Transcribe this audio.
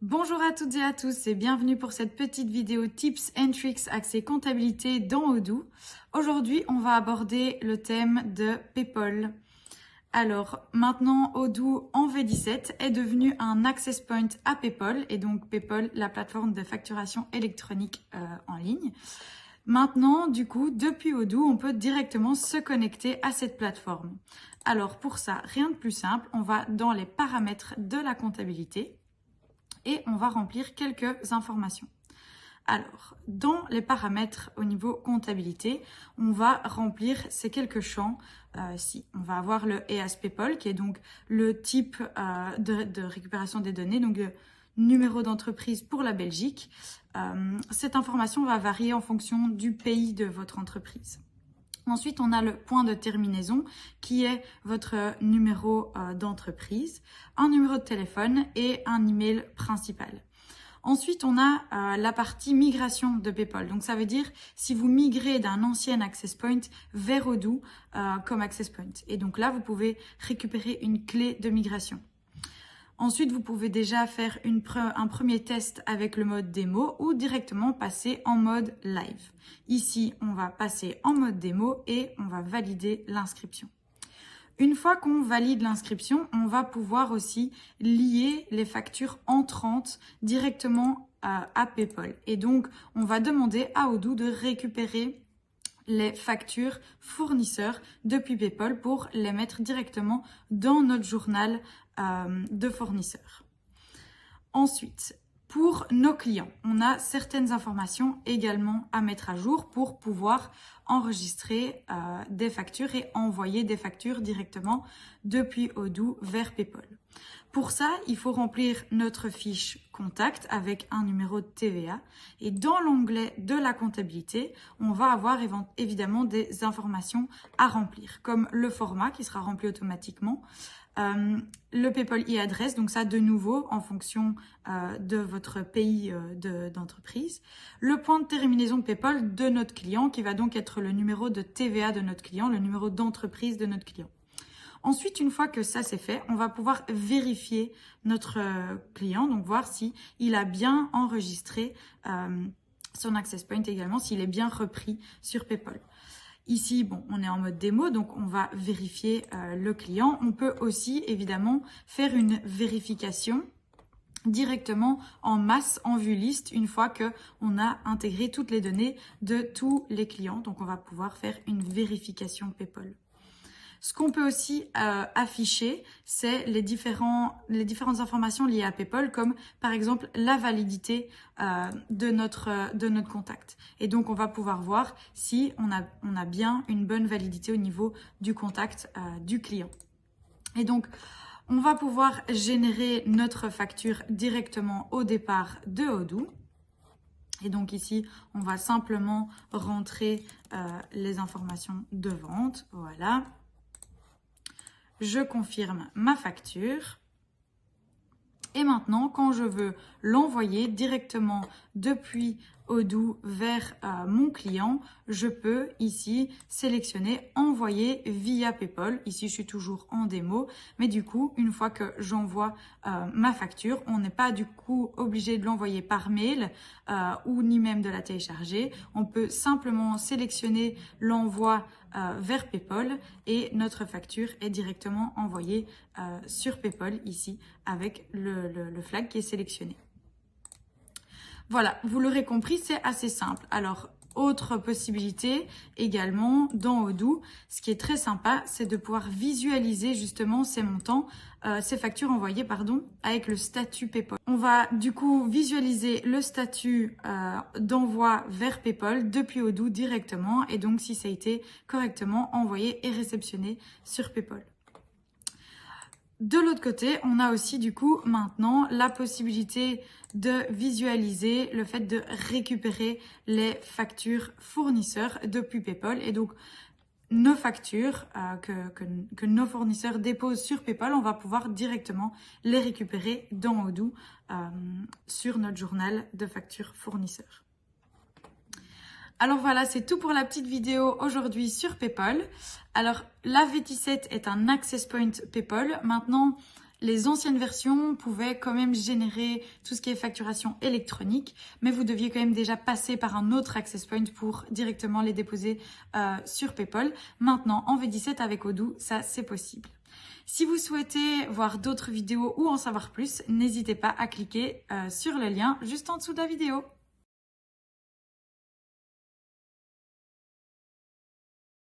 Bonjour à toutes et à tous et bienvenue pour cette petite vidéo Tips and Tricks accès comptabilité dans Odoo. Aujourd'hui, on va aborder le thème de PayPal. Alors, maintenant, Odoo en V17 est devenu un access point à PayPal et donc PayPal, la plateforme de facturation électronique en ligne. Maintenant, du coup, depuis Odoo, on peut directement se connecter à cette plateforme. Alors, pour ça, rien de plus simple, on va dans les paramètres de la comptabilité et on va remplir quelques informations. Alors, dans les paramètres au niveau comptabilité, on va remplir ces quelques champs. Ici, on va avoir le EAS PayPal, qui est donc le type de récupération des données, donc le numéro d'entreprise pour la Belgique. Cette information va varier en fonction du pays de votre entreprise. Ensuite, on a le point de terminaison qui est votre numéro d'entreprise, un numéro de téléphone et un email principal. Ensuite, on a la partie migration de PayPal. Donc, ça veut dire si vous migrez d'un ancien Access Point vers Odoo comme Access Point. Et donc là, vous pouvez récupérer une clé de migration. Ensuite, vous pouvez déjà faire un premier test avec le mode démo ou directement passer en mode live. Ici, on va passer en mode démo et on va valider l'inscription. Une fois qu'on valide l'inscription, on va pouvoir aussi lier les factures entrantes directement à PayPal. Et donc, on va demander à Odoo de récupérer les factures fournisseurs depuis PayPal pour les mettre directement dans notre journal de fournisseurs. Ensuite, pour nos clients, on a certaines informations également à mettre à jour pour pouvoir enregistrer des factures et envoyer des factures directement depuis Odoo vers PayPal. Pour ça, il faut remplir notre fiche contact avec un numéro de TVA et dans l'onglet de la comptabilité, on va avoir évidemment des informations à remplir comme le format qui sera rempli automatiquement, le PayPal e-adresse, donc ça de nouveau en fonction de votre pays d'entreprise, le point de terminaison de PayPal de notre client qui va donc être le numéro de TVA de notre client, le numéro d'entreprise de notre client. Ensuite, une fois que ça c'est fait, on va pouvoir vérifier notre client, donc voir si il a bien enregistré son access point également, s'il est bien repris sur PayPal. Ici, bon, on est en mode démo, donc on va vérifier le client. On peut aussi, évidemment, faire une vérification directement en masse, en vue liste, une fois qu'on a intégré toutes les données de tous les clients. Donc, on va pouvoir faire une vérification PayPal. Ce qu'on peut aussi afficher, c'est les différentes informations liées à PayPal, comme par exemple la validité de notre contact. Et donc, on va pouvoir voir si on a bien une bonne validité au niveau du contact du client. Et donc, on va pouvoir générer notre facture directement au départ de Odoo. Et donc ici, on va simplement rentrer les informations de vente. Voilà. Je confirme ma facture. Et maintenant, quand je veux l'envoyer directement depuis Odoo vers mon client, je peux ici sélectionner envoyer via PayPal. Ici, je suis toujours en démo, mais du coup, une fois que j'envoie ma facture, on n'est pas du coup obligé de l'envoyer par mail ou ni même de la télécharger. On peut simplement sélectionner l'envoi vers PayPal et notre facture est directement envoyée sur PayPal ici avec le flag qui est sélectionné. Voilà, vous l'aurez compris, c'est assez simple. Alors, autre possibilité également dans Odoo, ce qui est très sympa, c'est de pouvoir visualiser justement ces montants, ces factures envoyées, avec le statut PayPal. On va du coup visualiser le statut d'envoi vers PayPal depuis Odoo directement et donc si ça a été correctement envoyé et réceptionné sur PayPal. De l'autre côté, on a aussi du coup maintenant la possibilité de visualiser le fait de récupérer les factures fournisseurs depuis PayPal. Et donc, nos factures que nos fournisseurs déposent sur PayPal, on va pouvoir directement les récupérer dans Odoo sur notre journal de factures fournisseurs. Alors voilà, c'est tout pour la petite vidéo aujourd'hui sur PayPal. Alors, la V17 est un access point PayPal. Maintenant, Les anciennes versions pouvaient quand même générer tout ce qui est facturation électronique, mais vous deviez quand même déjà passer par un autre access point pour directement les déposer sur PayPal. Maintenant, en V17 avec Odoo, ça c'est possible. Si vous souhaitez voir d'autres vidéos ou en savoir plus, n'hésitez pas à cliquer sur le lien juste en dessous de la vidéo.